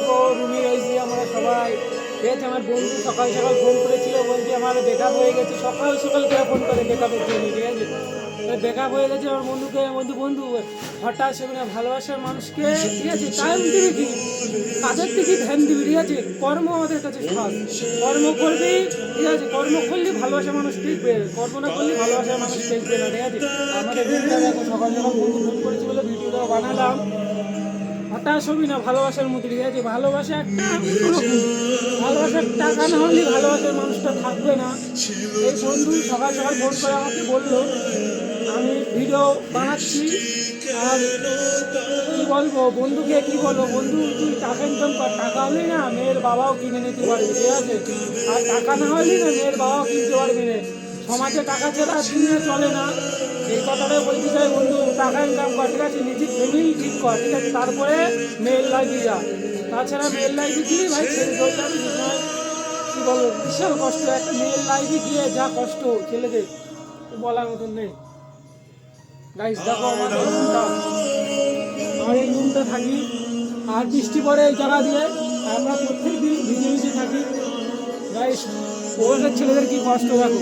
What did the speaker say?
দেখো রুমে রয়েছি আমরা সবাই। ঠিক আছে, আমার বন্ধু সকাল সকাল ফোন করেছিল, বলছে আমার বেকআপ হয়ে গেছে। সকাল সকাল কে ফোন করে বেকআপের জন্য? ঠিক আছে, বেকআপ হয়ে গেছে আমার বন্ধুকে। বন্ধু বন্ধু হঠাৎ সেখানে ভালোবাসার মানুষকে, ঠিক আছে, টাইম দিবি কি, কাজের দিকে ধ্যান দিবি। ঠিক আছে, কর্ম আমাদের কাছে ফার্স্ট। কর্ম করবি, ঠিক আছে, কর্ম করলে ভালোবাসার মানুষ টিকবে, কর্ম না করলে ভালোবাসার মানুষ টিকবে না। ঠিক আছে, আমাদের দিনটা দেখো, সকাল সকাল বন্ধু ফোন করেছি বলে ভিডিওটা বানালাম। হঠাৎ ছবি না, ভালোবাসার মধ্যে। ঠিক আছে, ভালোবাসা একটা অন্যরকম। ভালোবাসার টাকা না হলে ভালোবাসার মানুষটা থাকবে না। এই বন্ধু সকাল সকাল ফোন করে আমাকে বললো আমি ভিডিও বানাচ্ছি, আর কি বলবো বন্ধুকে, কি বলবো বন্ধু, তুই টাকা ইনকাম কর, টাকা হলেই না মেয়ের বাবাও কিনে নিতে পারবে। ঠিক আছে, আর টাকা না হলেই না মেয়ের বাবাও কিনতে পারবে না। সমাজে টাকা ছাড়া দিনে চলে না। এই কথাটাই বলতে চাই বন্ধু, টাকা ইনকাম কর, ঠিক আছে, নিজের ফ্যামিলি ঠিক কর, ঠিক আছে, তারপরে মেয়ের লাইফে যা। তাছাড়া মেয়ের লাইফে গিয়ে ভাই ছেড়ে চলে যাবে। কি বলবো, বিশাল কষ্ট একটা মেয়ের লাইফে গিয়ে, যা কষ্ট ছেলেদের বলার মতন নেই। গাইস দেখো আমার রুমটা, আমার এই রুমটা থাকি, আর বৃষ্টি পড়ে এই জায়গা দিয়ে, আমরা প্রত্যেক দিন ভিজে ভিজে থাকি। গাইস ওদের ছেলেদের কি কষ্ট দেখো।